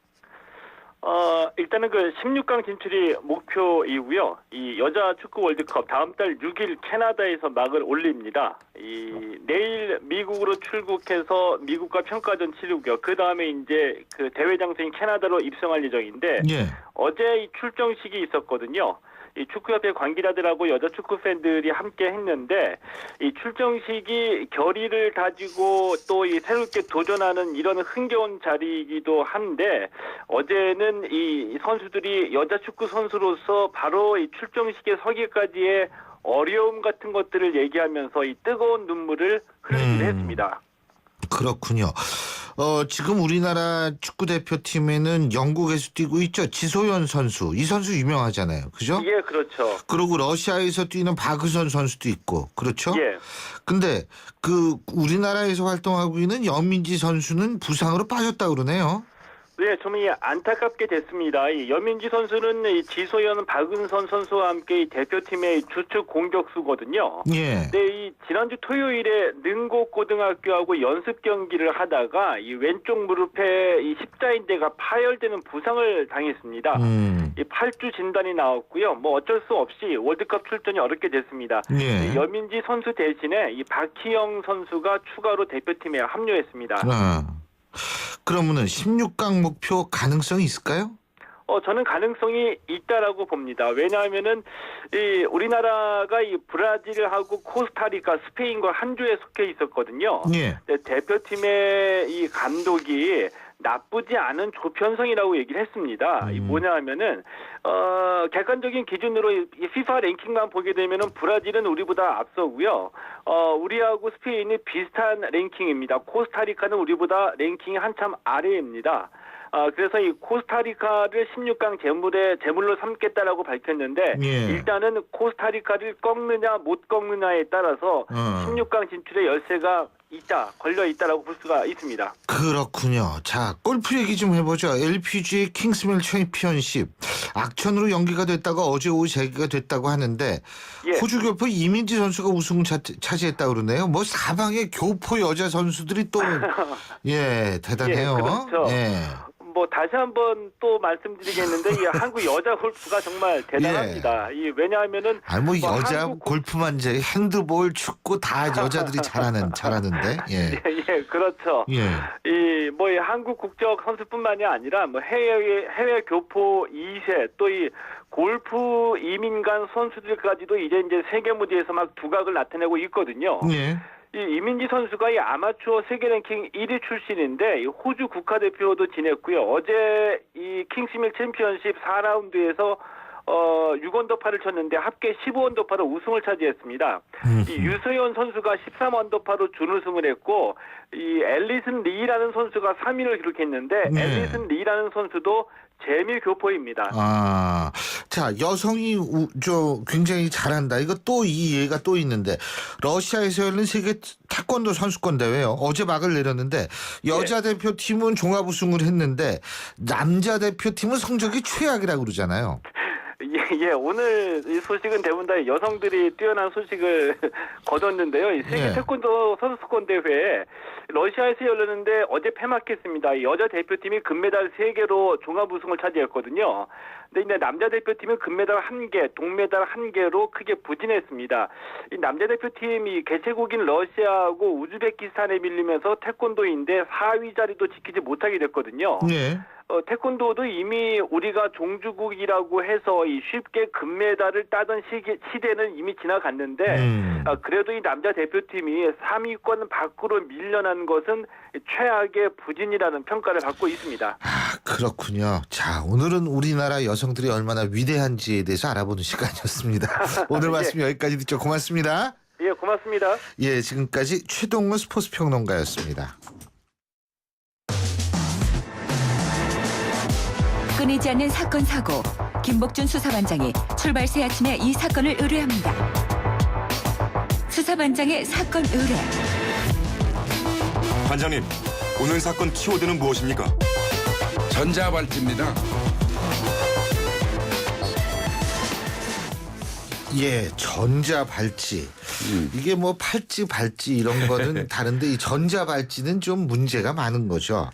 일단은 그 16강 진출이 목표이고요. 이 여자 축구 월드컵 다음 달 6일 캐나다에서 막을 올립니다. 내일 미국으로 출국해서 미국과 평가전 치르고요. 그 다음에 이제 그 대회 장소인 캐나다로 입성할 예정인데 어제 이 출정식이 있었거든요. 이 축구협회 관계자들하고 여자 축구 팬들이 함께 했는데 이 출정식이 결의를 다지고 또 이 새롭게 도전하는 이런 흥겨운 자리이기도 한데 어제는 이 선수들이 여자 축구 선수로서 바로 이 출정식에 서기까지의 어려움 같은 것들을 얘기하면서 이 뜨거운 눈물을 흘리기도 했습니다. 그렇군요. 지금 우리나라 축구 대표팀에는 영국에서 뛰고 있죠. 지소연 선수. 이 선수 유명하잖아요. 그죠? 예, 그렇죠. 그리고 러시아에서 뛰는 박은선 선수도 있고. 그렇죠? 예. 근데 그 우리나라에서 활동하고 있는 여민지 선수는 부상으로 빠졌다 그러네요. 네, 좀 안타깝게 됐습니다. 이 여민지 선수는 이 지소연, 박은선 선수와 함께 이 대표팀의 주축 공격수거든요. 예. 네, 이 지난주 토요일에 능곡고등학교하고 연습 경기를 하다가 이 왼쪽 무릎에 이 십자인대가 파열되는 부상을 당했습니다. 이 8주 진단이 나왔고요. 뭐 어쩔 수 없이 월드컵 출전이 어렵게 됐습니다. 예. 여민지 선수 대신에 이 박희영 선수가 추가로 대표팀에 합류했습니다. 그러면은 16강 목표 가능성이 있을까요? 저는 가능성이 있다라고 봅니다. 왜냐하면은 이 우리나라가 이 브라질하고 코스타리카, 스페인과 한 조에 속해 있었거든요. 예. 네, 대표팀의 이 감독이 나쁘지 않은 조편성이라고 얘기를 했습니다. 이 뭐냐하면은 객관적인 기준으로 이 FIFA 랭킹만 보게 되면은 브라질은 우리보다 앞서고요. 우리하고 스페인이 비슷한 랭킹입니다. 코스타리카는 우리보다 랭킹이 한참 아래입니다. 그래서 이 코스타리카를 16강 제물로 삼겠다라고 밝혔는데 예. 일단은 코스타리카를 꺾느냐 못 꺾느냐에 따라서 16강 진출의 열쇠가 걸려 있다라고 볼 수가 있습니다. 그렇군요. 자, 골프 얘기 좀 해보죠. LPGA 킹스밀 챔피언십 악천후로 연기가 됐다가 어제 오후 재개가 됐다고 하는데 호주 교포 이민지 선수가 우승을 차지했다고 그러네요. 뭐 사방에 교포 여자 선수들이 또 예, 대단해요. 예, 그렇죠. 예. 뭐 다시 한번 또 말씀드리겠는데 이 한국 여자 골프가 정말 대단합니다. 이 왜냐하면은 뭐 여자 골프만 이제 핸드볼, 축구 다 여자들이 잘하는데. 예. 예, 그렇죠. 예. 이 한국 국적 선수뿐만이 아니라 뭐 해외 교포 2세 또 이 골프 이민간 선수들까지도 이제 세계 무대에서 막 두각을 나타내고 있거든요. 예. 이 이민지 선수가 이 아마추어 세계 랭킹 1위 출신인데 이 호주 국가대표도 지냈고요. 어제 이 킹스밀 챔피언십 4라운드에서 6언더파를 쳤는데 합계 15언더파로 우승을 차지했습니다. 이 유소연 선수가 13언더파로 준우승을 했고 이 앨리슨 리라는 선수가 3위를 기록했는데 앨리슨 리라는 선수도 재미 교포입니다. 자, 여성이 굉장히 잘한다. 이거 또 이 예가 또 있는데 러시아에서 열린 세계 태권도 선수권 대회요. 어제 막을 내렸는데 여자 대표팀은 종합 우승을 했는데 남자 대표팀은 성적이 최악이라고 그러잖아요. 예, 오늘 이 소식은 대부분 다 여성들이 뛰어난 소식을 거뒀는데요. 이 세계 태권도 선수권 대회 러시아에서 열렸는데 어제 폐막했습니다. 여자 대표팀이 금메달 3개로 종합 우승을 차지했거든요. 근데 이제 남자 대표팀은 금메달 1개, 동메달 1개로 크게 부진했습니다. 이 남자 대표팀이 개최국인 러시아하고 우즈베키스탄에 밀리면서 태권도인데 4위 자리도 지키지 못하게 됐거든요. 네. 태권도도 이미 우리가 종주국이라고 해서 이 쉽게 금메달을 따던 시대는 이미 지나갔는데 그래도 이 남자 대표팀이 3위권 밖으로 밀려난 것은 최악의 부진이라는 평가를 받고 있습니다. 그렇군요. 자, 오늘은 우리나라 여성들이 얼마나 위대한지에 대해서 알아보는 시간이었습니다. 오늘 말씀 여기까지 듣죠. 고맙습니다. 예, 고맙습니다. 예, 지금까지 최동훈 스포츠 평론가였습니다. 끊이지 않는 사건 사고. 김복준 수사반장이 출발 새 아침에 이 사건을 의뢰합니다. 수사반장의 사건 의뢰. 반장님, 오늘 사건 키워드는 무엇입니까? 전자발찌입니다. 예, 전자발찌. 이게 뭐 팔찌, 발찌 이런 거는 다른데 이 전자발찌는 좀 문제가 많은 거죠.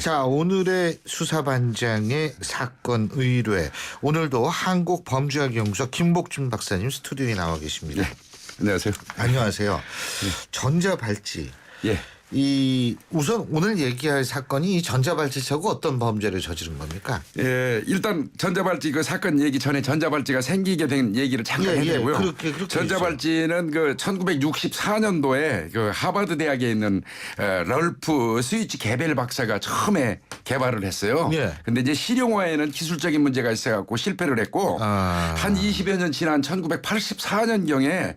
자, 오늘의 수사반장의 사건 의뢰. 오늘도 한국범죄학연구소 김복준 박사님 스튜디오에 나와 계십니다. 안녕하세요. 안녕하세요. 전자발찌. 예. 우선 오늘 얘기할 사건이 이 전자발찌차고 어떤 범죄를 저지른 겁니까? 예, 일단 전자발찌 그 사건 얘기 전에 전자발찌가 생기게 된 얘기를 잠깐 해드리고요. 그렇게 전자발찌는 그 1964년도에 그 하버드 대학에 있는 럴프 스위치 개벨 박사가 처음에 개발을 했어요. 근데 이제 실용화에는 기술적인 문제가 있어갖고 실패를 했고 한 20여 년 지난 1984년경에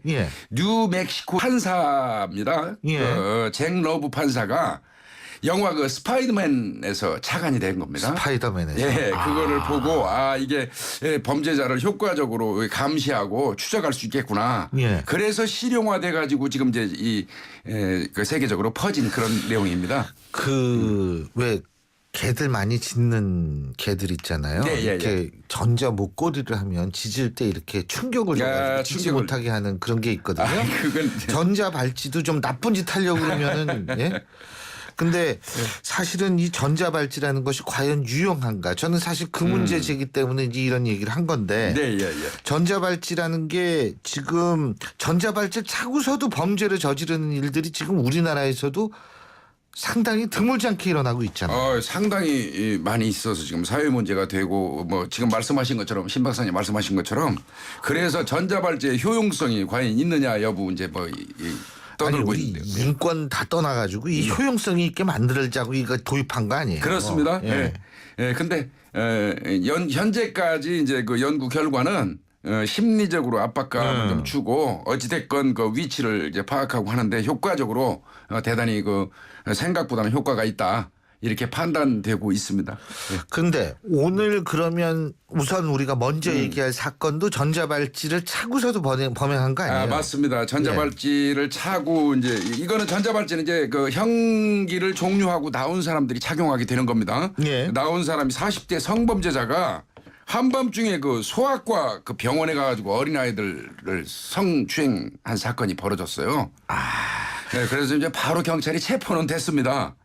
뉴멕시코 판사입니다. 잭 러브 판사가 영화 그 스파이더맨에서 착안이 된 겁니다. 스파이더맨에서. 예, 그거를 보고 이게 범죄자를 효과적으로 감시하고 추적할 수 있겠구나. 그래서 실용화돼 가지고 지금 이제 그 세계적으로 퍼진 그런 내용입니다. 왜 개들 많이 짖는 개들 있잖아요. 이렇게 전자 목걸이를 하면 짖을 때 이렇게 충격을 줘가지고 짖지 못하게 하는 그런 게 있거든요. 전자 발찌도 좀 나쁜 짓 하려고 그러면은 근데 사실은 이 전자 발찌라는 것이 과연 유용한가? 저는 사실 그 문제 제기 때문에 이제 이런 얘기를 한 건데 전자 발찌라는 게 지금 전자 발찌를 차고서도 범죄를 저지르는 일들이 지금 우리나라에서도 상당히 드물지 않게 일어나고 있잖아요. 상당히 많이 있어서 지금 사회 문제가 되고 뭐 지금 말씀하신 것처럼 신 박사님 말씀하신 것처럼 그래서 전자발찌의 효용성이 과연 있느냐 여부 이제 뭐 떠들고 있는데요. 인권 다 떠나가지고 이 효용성이 있게 만들자고 이거 도입한 거 아니에요? 그렇습니다. 근데 현재까지 이제 그 연구 결과는 심리적으로 압박감을 좀 주고 어찌됐건 그 위치를 이제 파악하고 하는데 효과적으로 대단히 그 생각보다는 효과가 있다. 이렇게 판단되고 있습니다. 그런데 오늘 그러면 우선 우리가 먼저 얘기할 사건도 전자발찌를 차고서도 범행한 거 아니에요? 맞습니다. 전자발찌를 차고 이제 이거는 전자발찌는 이제 그 형기를 종료하고 나온 사람들이 착용하게 되는 겁니다. 나온 사람이 40대 성범죄자가 한밤중에 그 소아과 그 병원에 가가지고 어린아이들을 성추행한 사건이 벌어졌어요. 그래서 이제 바로 경찰이 체포는 됐습니다.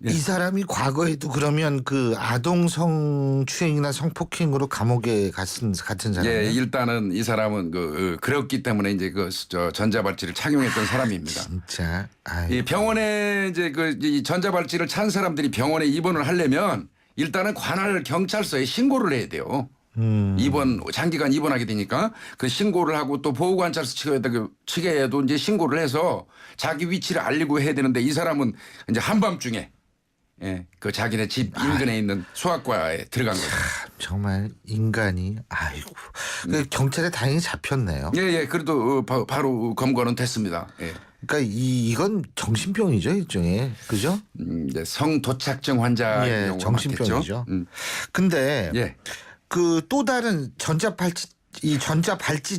이 사람이 과거에도 그러면 그 아동 성추행이나 성폭행으로 감옥에 같은 사람이에요? 일단은 이 사람은 그랬기 때문에 이제 전자발찌를 착용했던 사람입니다. 진짜. 이 병원에 이제 이 전자발찌를 찬 사람들이 병원에 입원을 하려면 일단은 관할 경찰서에 신고를 해야 돼요. 장기간 입원하게 되니까 그 신고를 하고 또 보호관찰소 측에도 이제 신고를 해서 자기 위치를 알리고 해야 되는데 이 사람은 이제 한밤중에 그 자기네 집 인근에 있는 소아과에 들어간 거죠. 정말 인간이 그 경찰에 다행히 잡혔네요. 그래도 바로 검거는 됐습니다. 그러니까 이건 정신병이죠, 일종의. 그죠? 성도착증 환자 정신병이죠. 근데 그 또 다른 전자발찌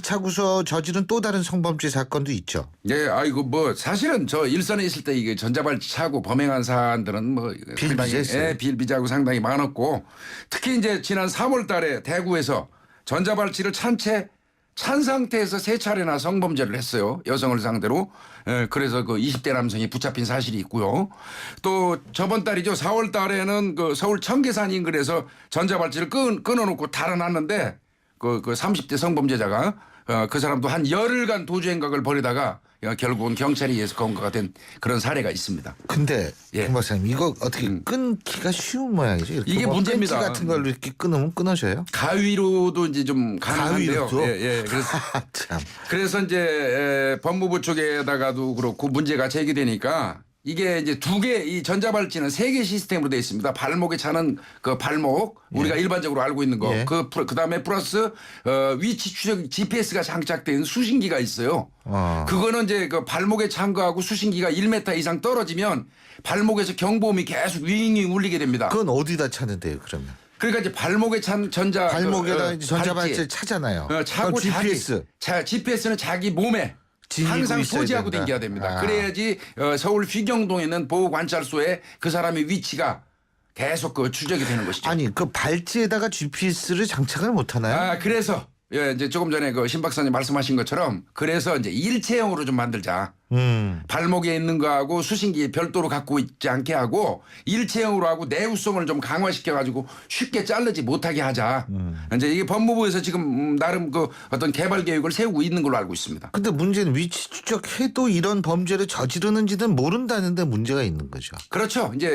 차고서 저지른 또 다른 성범죄 사건도 있죠. 사실은 저 일선에 있을 때 이게 전자발찌 차고 범행한 사안들은 뭐 비일비재하고 상당히 많았고 특히 이제 지난 3월달에 대구에서 전자발찌를 찬 상태에서 3차례나 성범죄를 했어요. 여성을 상대로. 그래서 그 20대 남성이 붙잡힌 사실이 있고요. 또 저번 달이죠. 4월 달에는 그 서울 청계산 인근에서 전자발찌를 끊어놓고 달아났는데 그 30대 성범죄자가 그 사람도 한 열흘간 도주 행각을 벌이다가 결국은 경찰에 의해서 검거가 된 그런 사례가 있습니다. 근데 김 박사님 이거 어떻게 끊기가 쉬운 모양이죠? 이렇게 이게 문제입니다. 펜치 같은 걸로 이렇게 끊으면 끊어져요? 가위로도 이제 좀 가능한데요. 그래서 이제 법무부 쪽에다가도 그렇고 문제가 제기되니까 이게 이제 이 전자발찌는 3개 시스템으로 되어 있습니다. 발목에 차는 그 발목 우리가 일반적으로 알고 있는 거. 그다음에 플러스 위치 추적 GPS가 장착된 수신기가 있어요. 그거는 이제 그 발목에 찬 거하고 수신기가 1m 이상 떨어지면 발목에서 경보음이 계속 윙윙 울리게 됩니다. 그건 어디다 차는데요, 그러면? 그러니까 이제 발목에 찬 발목에다 전자발찌를 차잖아요. 차고 GPS는 자기 몸에 항상 소지하고 다녀야 됩니다. 그래야지 서울 휘경동에 있는 보호관찰소에 그 사람의 위치가 계속 추적이 되는 것이죠. 아니 그 발찌에다가 GPS를 장착을 못 하나요? 그래서 이제 조금 전에 신 박사님 말씀하신 것처럼 그래서 이제 일체형으로 좀 만들자. 발목에 있는 거하고 수신기 별도로 갖고 있지 않게 하고 일체형으로 하고 내구성을 좀 강화시켜가지고 쉽게 자르지 못하게 하자. 이제 이게 법무부에서 지금 나름 그 어떤 개발 계획을 세우고 있는 걸로 알고 있습니다. 근데 문제는 위치 추적해도 이런 범죄를 저지르는지는 모른다는데 문제가 있는 거죠. 그렇죠. 이제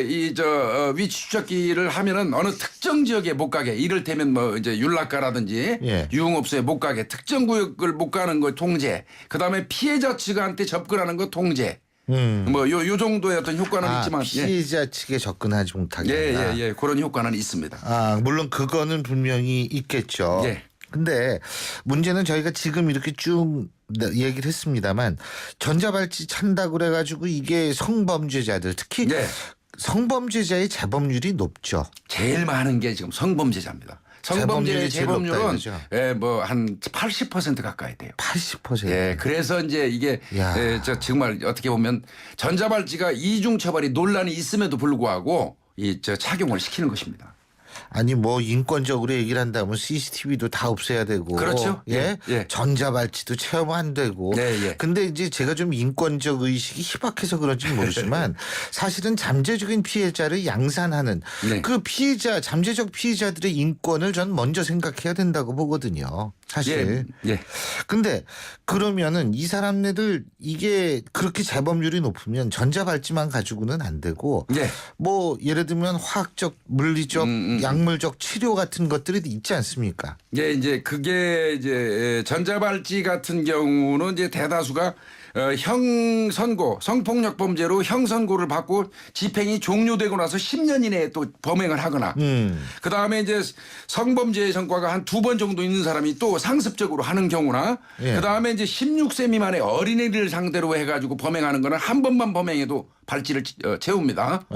위치 추적기를 하면은 어느 특정 지역에 못 가게, 이를테면 뭐 이제 윤락가라든지 유흥업소에 못 가게, 특정 구역을 못 가는 거 통제, 그다음에 피해자 측한테 접근하는 거 통제. 뭐 요 정도의 어떤 효과는 있지만 피해자 측에 접근하지 못하게. 예. 그런 효과는 있습니다. 물론 그거는 분명히 있겠죠. 예. 근데 문제는 저희가 지금 이렇게 쭉 얘기를 했습니다만 전자발찌 찬다고 그래가지고 이게 성범죄자들 특히 성범죄자의 재범률이 높죠. 제일 많은 게 지금 성범죄자입니다. 성범죄의 재범률은 뭐 한 80% 가까이 돼요. 80%. 예, 그래서 이제 이게 정말 어떻게 보면 전자발찌가 이중 처벌이 논란이 있음에도 불구하고 착용을 시키는 것입니다. 아니 뭐 인권적으로 얘기를 한다면 CCTV도 다 없애야 되고 그렇죠. 예? 전자발찌도 체험 안 되고 근데 이제 제가 좀 인권적 의식이 희박해서 그런지 모르지만 사실은 잠재적인 피해자를 양산하는 그 피해자 잠재적 피해자들의 인권을 전 먼저 생각해야 된다고 보거든요. 사실. 근데 그러면은 이 사람네들 이게 그렇게 재범률이 높으면 전자발찌만 가지고는 안 되고 뭐 예를 들면 화학적 물리적 약물적 치료 같은 것들이 있지 않습니까? 예, 이제 그게 이제 전자발찌 같은 경우는 이제 대다수가 형 선고, 성폭력 범죄로 형 선고를 받고 집행이 종료되고 나서 10년 이내에 또 범행을 하거나 그 다음에 이제 성범죄의 성과가 한 2번 정도 있는 사람이 또 상습적으로 하는 경우나 그 다음에 이제 16세 미만의 어린이를 상대로 해가지고 범행하는 거는 한 번만 범행해도 발찌를 채웁니다.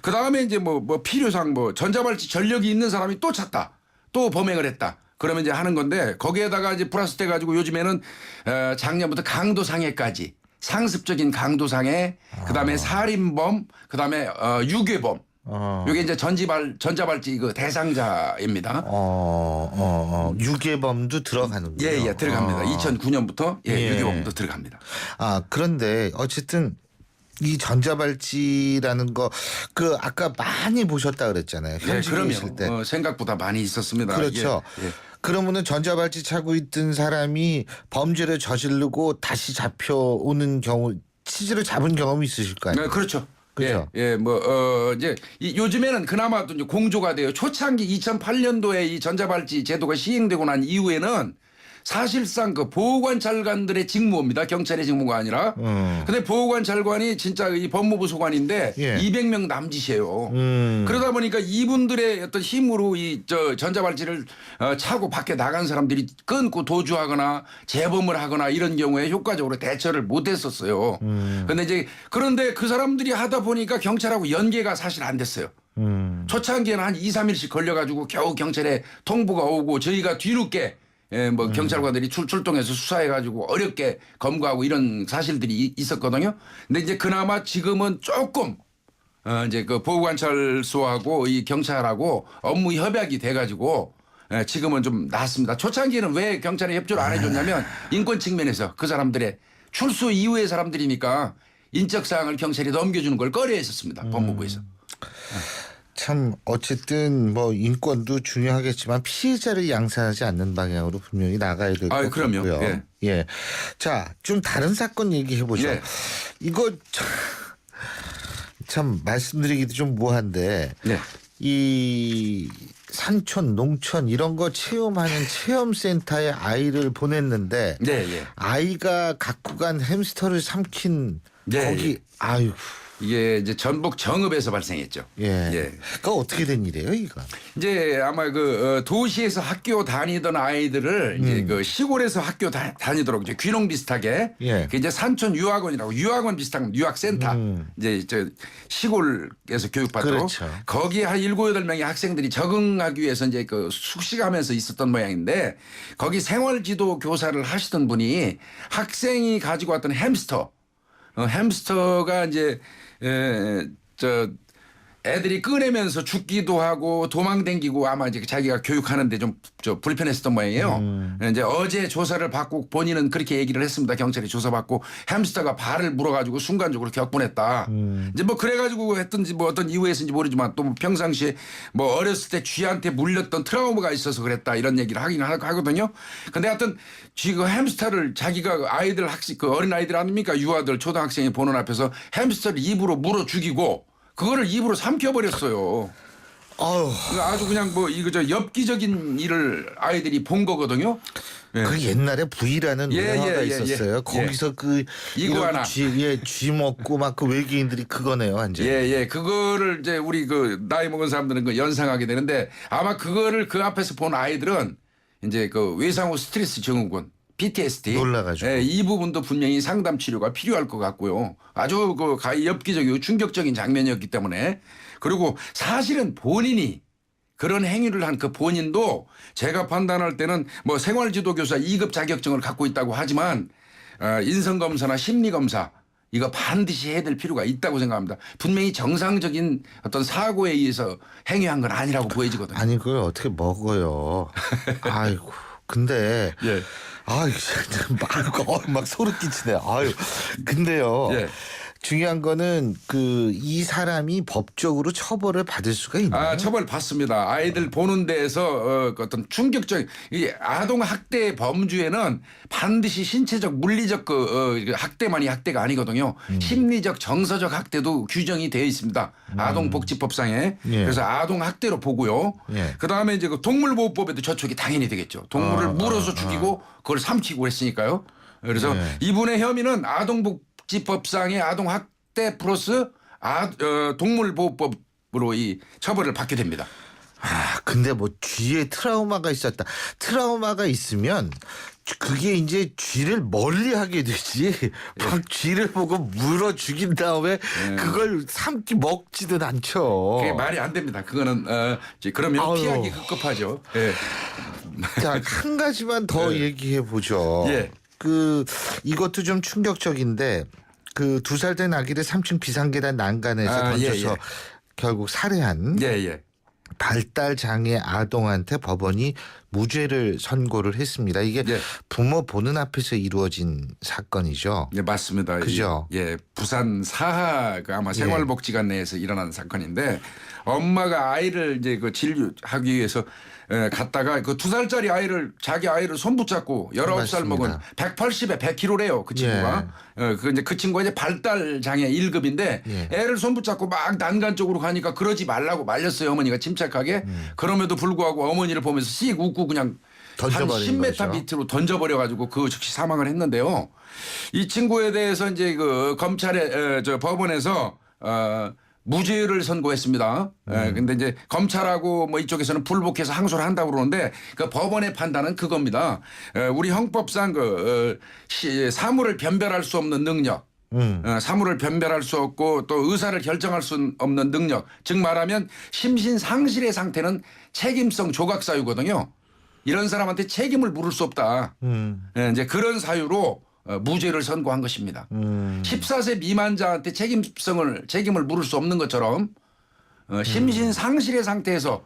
그 다음에 이제 뭐 필요상 뭐 전자발찌 전력이 있는 사람이 또 찾다. 또 범행을 했다. 그러면 이제 하는 건데 거기에다가 이제 플러스 돼 가지고 요즘에는 작년부터 강도상해까지 상습적인 강도상해 그다음에 살인범 그다음에 유괴범 이게 이제 전자발찌 그 대상자입니다. 유괴범도 들어가는군요. 예, 들어갑니다. 2009년부터 유괴범도 들어갑니다. 그런데 어쨌든 이 전자발찌라는 거 그 아까 많이 보셨다 그랬잖아요. 현직에 있을 때. 생각보다 많이 있었습니다. 그렇죠. 그러면은 전자발찌 차고 있던 사람이 범죄를 저지르고 다시 잡혀오는 경우 치즈를 잡은 경험이 있으실 거 아니에요? 네, 그렇죠. 그죠? 이제 요즘에는 그나마 또 이제 공조가 돼요. 초창기 2008년도에 이 전자발찌 제도가 시행되고 난 이후에는 사실상 그 보호관찰관들의 직무입니다. 경찰의 직무가 아니라. 근데 보호관찰관이 진짜 이 법무부 소관인데 200명 남짓이에요. 그러다 보니까 이분들의 어떤 힘으로 이 전자발찌를 차고 밖에 나간 사람들이 끊고 도주하거나 재범을 하거나 이런 경우에 효과적으로 대처를 못 했었어요. 그런데 그 사람들이 하다 보니까 경찰하고 연계가 사실 안 됐어요. 초창기에는 한 2, 3일씩 걸려가지고 겨우 경찰에 통보가 오고 저희가 뒤늦게 뭐 경찰관들이 출동해서 수사해가지고 어렵게 검거하고 이런 사실들이 있었거든요. 근데 이제 그나마 지금은 조금 이제 그 보호관찰소하고 이 경찰하고 업무 협약이 돼가지고 지금은 좀 나았습니다. 초창기에는 왜 경찰에 협조를 안 해줬냐면 인권 측면에서 그 사람들의 출소 이후의 사람들이니까 인적 사항을 경찰이 넘겨주는 걸 꺼려했었습니다. 법무부에서. 참 어쨌든 뭐 인권도 중요하겠지만 피해자를 양산하지 않는 방향으로 분명히 나가야 될 것 같고요. 그럼요. 자, 좀 다른 사건 얘기해 보죠. 이거 참 말씀드리기도 좀 뭐한데 이 산촌, 농촌 이런 거 체험하는 체험센터에 아이를 보냈는데 아이가 갖고 간 햄스터를 삼킨 거기 아유. 이게 이제 전북 정읍에서 발생했죠. 그거 어떻게 된 일이에요, 이거? 이제 아마 그 도시에서 학교 다니던 아이들을 이제 그 시골에서 학교 다니도록 이제 귀농 비슷하게 그 이제 산촌 유학원이라고 유학원 비슷한 유학센터 이제 시골에서 교육받도록 거기에 한 7, 8명의 학생들이 적응하기 위해서 이제 그 숙식하면서 있었던 모양인데 거기 생활지도 교사를 하시던 분이 학생이 가지고 왔던 햄스터가 이제 애들이 꺼내면서 죽기도 하고 도망댕기고 아마 이제 자기가 교육하는데 좀 불편했었던 모양이에요. 이제 어제 조사를 받고 본인은 그렇게 얘기를 했습니다. 경찰이 조사받고 햄스터가 발을 물어가지고 순간적으로 격분했다. 이제 뭐 그래가지고 했던지 뭐 어떤 이유에서인지 모르지만 또 평상시에 뭐 어렸을 때 쥐한테 물렸던 트라우마가 있어서 그랬다 이런 얘기를 하긴 하거든요. 근데 하여튼 쥐가 햄스터를 자기가 아이들 학식 그 어린 아이들 아닙니까 유아들 초등학생이 보는 앞에서 햄스터를 입으로 물어 죽이고 그거를 입으로 삼켜버렸어요. 아주 그냥 뭐 이거 저 엽기적인 일을 아이들이 본 거거든요. 예. 그 옛날에 V라는 영화가 있었어요. 거기서 그 이구아나 쥐 먹고 막 그 외계인들이 그거네요, 완전. 예. 그거를 이제 우리 그 나이 먹은 사람들은 그 연상하게 되는데 아마 그거를 그 앞에서 본 아이들은 이제 그 외상후 스트레스 증후군 PTSD 놀라가지고 이 부분도 분명히 상담 치료가 필요할 것 같고요. 아주 그 가히 엽기적이고 충격적인 장면이었기 때문에 그리고 사실은 본인이 그런 행위를 한 그 본인도 제가 판단할 때는 뭐 생활지도교사 2급 자격증을 갖고 있다고 하지만 인성검사나 심리검사 이거 반드시 해야 될 필요가 있다고 생각합니다. 분명히 정상적인 어떤 사고에 의해서 행위한 건 아니라고 보여지거든요. 아니 그걸 어떻게 먹어요. 아이고. 근데 예. 아유 막 소름 끼치네. 아유 근데요. 예. 중요한 거는 이 사람이 법적으로 처벌을 받을 수가 있나요? 처벌 받습니다. 아이들 보는 데에서 어떤 충격적인 이 아동 학대 범주에는 반드시 신체적 물리적 학대만이 학대가 아니거든요. 심리적 정서적 학대도 규정이 되어 있습니다. 아동복지법상에. 예. 그래서 아동 학대로 보고요. 예. 그다음에 이제 그 동물보호법에도 저촉이 당연히 되겠죠. 동물을 물어서 죽이고 그걸 삼키고 했으니까요. 그래서 예. 이분의 혐의는 아동복지법상의 아동학대 플러스 동물보호법으로 이 처벌을 받게 됩니다. 근데 뭐 쥐에 트라우마가 있었다. 트라우마가 있으면 그게 이제 쥐를 멀리하게 되지. 막 쥐를 보고 물어 죽인 다음에 그걸 먹지는 않죠. 그게 말이 안 됩니다. 그거는 그러면 피하기 급급하죠. 예. 자, 한 가지만 더 얘기해 보죠. 예. 이것도 좀 충격적인데 2살 된 아기를 3층 비상계단 난간에서 던져서 결국 살해한 발달 장애 아동한테 법원이 무죄를 선고를 했습니다. 이게 부모 보는 앞에서 이루어진 사건이죠. 네, 맞습니다. 그죠? 부산 사하 아마 생활복지관 내에서 일어난 사건인데 엄마가 아이를 이제 진료하기 위해서 갔다가 2살짜리 아이를 자기 아이를 손붙잡고 19살 먹은 180에 100kg래요. 그 친구가. 그 친구가 이제 발달 장애 1급인데 애를 손붙잡고 막 난간 쪽으로 가니까 그러지 말라고 말렸어요. 어머니가 침착하게. 그럼에도 불구하고 어머니를 보면서 씩 웃고 그냥 한 10m 밑으로 던져버려 가지고 그 즉시 사망을 했는데요. 이 친구에 대해서 이제 검찰에 법원에서 무죄를 선고했습니다. 근데 이제 검찰하고 뭐 이쪽에서는 불복해서 항소를 한다고 그러는데 그 법원의 판단은 그겁니다. 우리 형법상 사물을 변별할 수 없는 능력, 사물을 변별할 수 없고 또 의사를 결정할 수 없는 능력, 즉 말하면 심신 상실의 상태는 책임성 조각 사유거든요. 이런 사람한테 책임을 물을 수 없다. 이제 그런 사유로 무죄를 선고한 것입니다. 14세 미만자한테 책임을 물을 수 없는 것처럼 심신 상실의 상태에서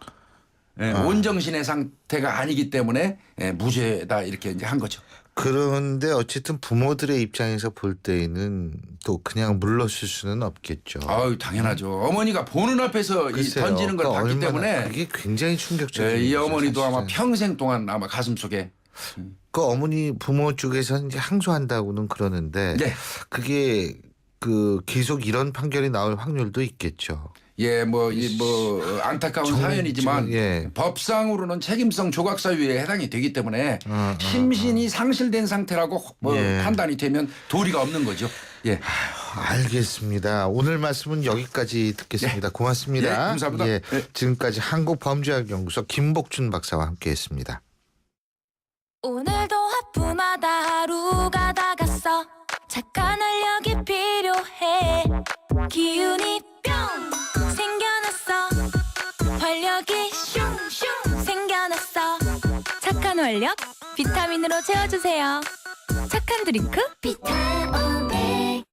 온정신의 상태가 아니기 때문에 무죄다 이렇게 이제 한 거죠. 그런데 어쨌든 부모들의 입장에서 볼 때에는 또 그냥 물러설 수는 없겠죠. 당연하죠. 어머니가 보는 앞에서 던지는 걸 봤기 때문에 그게 굉장히 충격적이에요. 이 어머니도 사실은. 아마 평생 동안 아마 가슴속에 부모 쪽에서는 이제 항소한다고는 그러는데 그게 계속 이런 판결이 나올 확률도 있겠죠. 안타까운 사연이지만 법상으로는 책임성 조각 사유에 해당이 되기 때문에 심신이 상실된 상태라고 판단이 되면 도리가 없는 거죠. 알겠습니다. 오늘 말씀은 여기까지 듣겠습니다. 고맙습니다. 감사합니다. 지금까지 한국범죄학연구소 김복준 박사와 함께했습니다. 오늘도 하품하다 하루가 다 갔어. 착한 활력이 필요해. 기운이 뿅 생겨났어. 활력이 슝슝 생겨났어. 착한 활력 비타민으로 채워주세요. 착한 드링크 비타오백.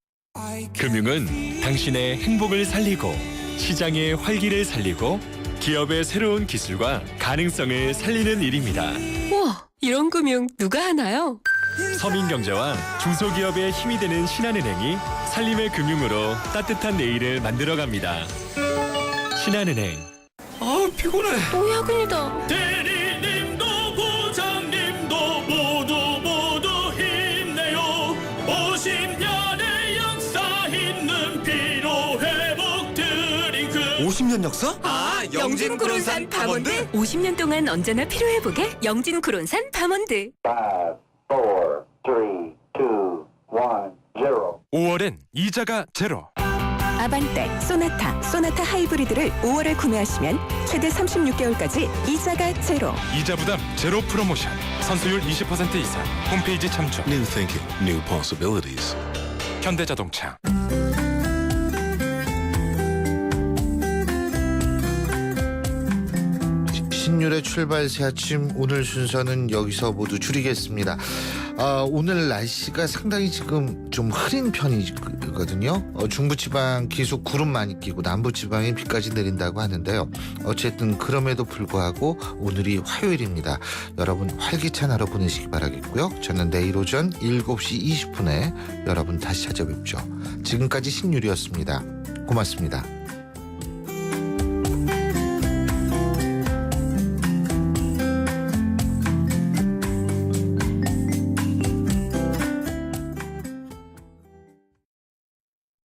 금융은 당신의 행복을 살리고 시장의 활기를 살리고 기업의 새로운 기술과 가능성을 살리는 일입니다. 우와, 이런 금융 누가 하나요? 서민경제와 중소기업의 힘이 되는 신한은행이 살림의 금융으로 따뜻한 내일을 만들어갑니다. 신한은행. 피곤해. 또 야근이다. 대리님도 부장님도 모두 힘내요. 50년의 역사 있는 피로회복 드링크. 50년 역사? 영진 구론산 밤원드. 50년 동안 언제나 피로회복에 영진 구론산 밤원드. 5, 4, 3, 2, 1, 0. 5월엔 이자가 제로. 아반떼, 소나타 하이브리드를 5월에 구매하시면 최대 36개월까지 이자가 제로. 이자 부담 제로 프로모션. 선수율 20% 이상. 홈페이지 참조. New thinking, new possibilities. 현대자동차. 신율의 출발 새 아침 오늘 순서는 여기서 모두 줄이겠습니다. 오늘 날씨가 상당히 지금 좀 흐린 편이거든요. 중부지방 계속 구름 많이 끼고 남부지방에 비까지 내린다고 하는데요. 어쨌든 그럼에도 불구하고 오늘이 화요일입니다. 여러분 활기찬 하루 보내시기 바라겠고요. 저는 내일 오전 7시 20분에 여러분 다시 찾아뵙죠. 지금까지 신율이었습니다. 고맙습니다.